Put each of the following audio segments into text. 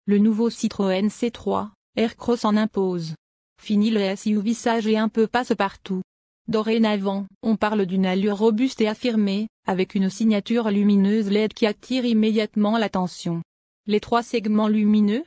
Le nouveau Citroën C3 Aircross en impose. Fini le SUV sage et un peu passe-partout. Dorénavant, on parle d'une allure robuste et affirmée, avec une signature lumineuse LED qui attire immédiatement l'attention. Les 3 segments lumineux?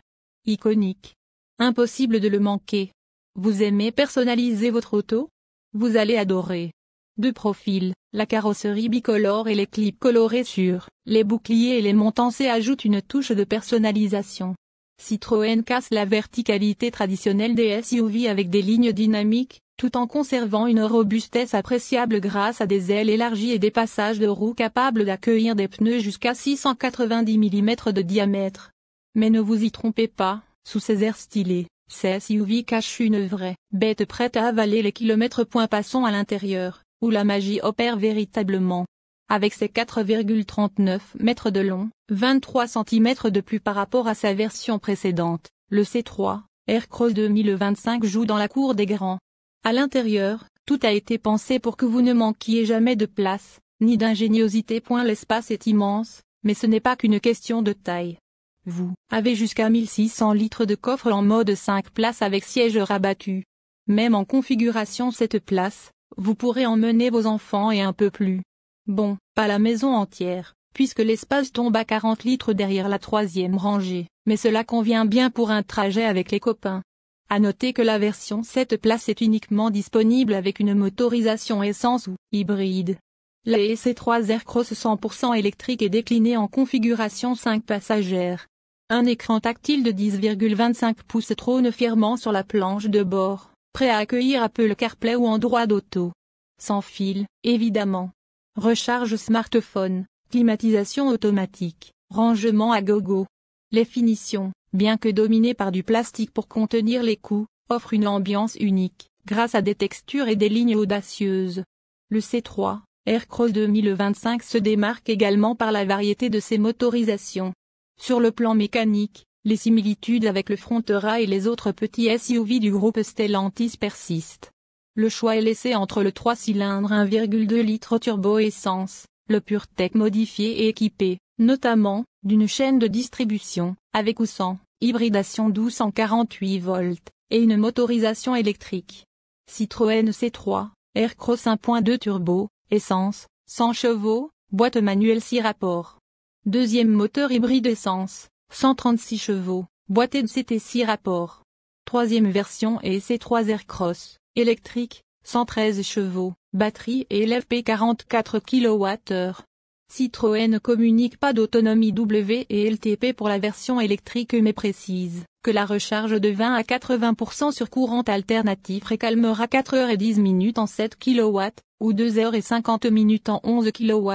Iconique. Impossible de le manquer. Vous aimez personnaliser votre auto? Vous allez adorer. De profil, la carrosserie bicolore et les clips colorés sur les boucliers et les montancés ajoutent une touche de personnalisation. Citroën casse la verticalité traditionnelle des SUV avec des lignes dynamiques, tout en conservant une robustesse appréciable grâce à des ailes élargies et des passages de roues capables d'accueillir des pneus jusqu'à 690 mm de diamètre. Mais ne vous y trompez pas, sous ces airs stylés, ces SUV cachent une vraie bête prête à avaler les kilomètres. Passons à l'intérieur, où la magie opère véritablement. Avec ses 4,39 mètres de long, 23 cm de plus par rapport à sa version précédente, le C3 Aircross 2025 joue dans la cour des grands. À l'intérieur, tout a été pensé pour que vous ne manquiez jamais de place, ni d'ingéniosité. L'espace est immense, mais ce n'est pas qu'une question de taille. Vous avez jusqu'à 1600 litres de coffre en mode 5 places avec siège rabattu. Même en configuration 7 places, vous pourrez emmener vos enfants et un peu plus. Bon, pas la maison entière, puisque l'espace tombe à 40 litres derrière la 3e rangée, mais cela convient bien pour un trajet avec les copains. À noter que la version 7 places est uniquement disponible avec une motorisation essence ou hybride. La C3 Aircross 100% électrique est déclinée en configuration 5 passagères. Un écran tactile de 10,25 pouces trône fièrement sur la planche de bord, prêt à accueillir Apple CarPlay ou Android Auto. Sans fil, évidemment. Recharge smartphone, climatisation automatique, rangement à gogo. Les finitions, bien que dominées par du plastique pour contenir les coups, offrent une ambiance unique, grâce à des textures et des lignes audacieuses. Le C3 Aircross 2025 se démarque également par la variété de ses motorisations. Sur le plan mécanique, les similitudes avec le Frontera et les autres petits SUV du groupe Stellantis persistent. Le choix est laissé entre le 3 cylindres 1,2 litres turbo essence, le PureTech modifié et équipé, notamment, d'une chaîne de distribution, avec ou sans, hybridation 1248 volts, et une motorisation électrique. Citroën C3, Aircross 1.2 turbo, essence, 100 chevaux, boîte manuelle 6 rapports. Deuxième moteur hybride essence, 136 chevaux, boîte NCT 6 rapports. Troisième version est C3 Aircross, électrique, 113 chevaux, batterie et LFP 44 kWh. Citroën ne communique pas d'autonomie WLTP pour la version électrique mais précise que la recharge de 20 à 80% sur courant alternatif récalmera 4h10 en 7 kW, ou 2h50 en 11 kW.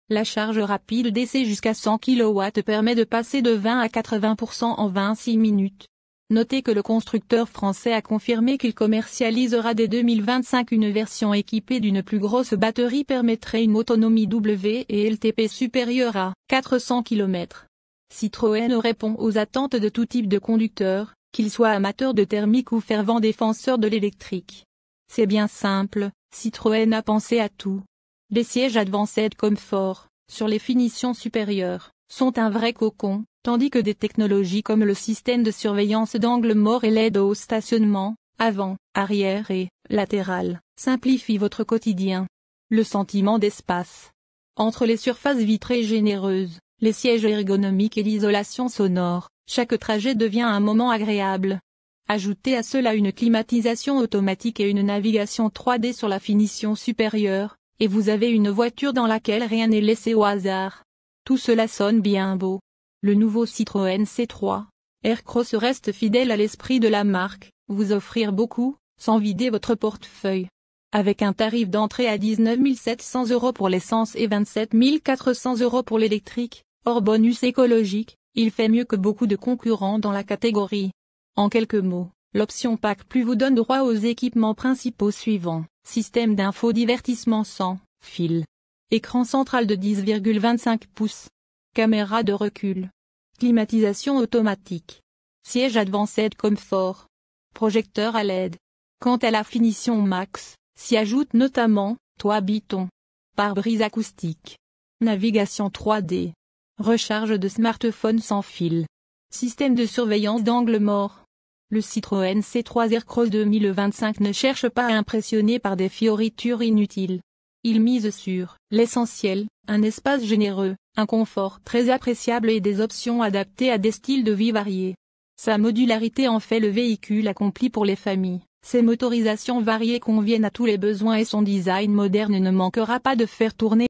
La charge rapide DC jusqu'à 100 kW permet de passer de 20 à 80% en 26 minutes. Notez que le constructeur français a confirmé qu'il commercialisera dès 2025 une version équipée d'une plus grosse batterie permettrait une autonomie WLTP supérieure à 400 km. Citroën répond aux attentes de tout type de conducteurs, qu'ils soient amateurs de thermique ou fervents défenseurs de l'électrique. C'est bien simple, Citroën a pensé à tout. Les sièges Advanced Comfort, sur les finitions supérieures, sont un vrai cocon, tandis que des technologies comme le système de surveillance d'angle mort et l'aide au stationnement, avant, arrière et latéral, simplifient votre quotidien. Le sentiment d'espace. Entre les surfaces vitrées généreuses, les sièges ergonomiques et l'isolation sonore, chaque trajet devient un moment agréable. Ajoutez à cela une climatisation automatique et une navigation 3D sur la finition supérieure, et vous avez une voiture dans laquelle rien n'est laissé au hasard. Tout cela sonne bien beau. Le nouveau Citroën C3 Aircross reste fidèle à l'esprit de la marque, vous offrir beaucoup, sans vider votre portefeuille. Avec un tarif d'entrée à 19 700 € pour l'essence et 27 400 € pour l'électrique, hors bonus écologique, il fait mieux que beaucoup de concurrents dans la catégorie. En quelques mots, l'option Pack Plus vous donne droit aux équipements principaux suivants: système d'infodivertissement sans fil, écran central de 10,25 pouces, caméra de recul, climatisation automatique, siège Advanced Comfort, projecteur à LED. Quant à la finition max, s'y ajoute notamment toit Biton, pare-brise acoustique, navigation 3D, recharge de smartphone sans fil. Système de surveillance d'angle mort. Le Citroën C3 Aircross 2025 ne cherche pas à impressionner par des fioritures inutiles. Il mise sur l'essentiel, un espace généreux, un confort très appréciable et des options adaptées à des styles de vie variés. Sa modularité en fait le véhicule accompli pour les familles. Ses motorisations variées conviennent à tous les besoins et son design moderne ne manquera pas de faire tourner.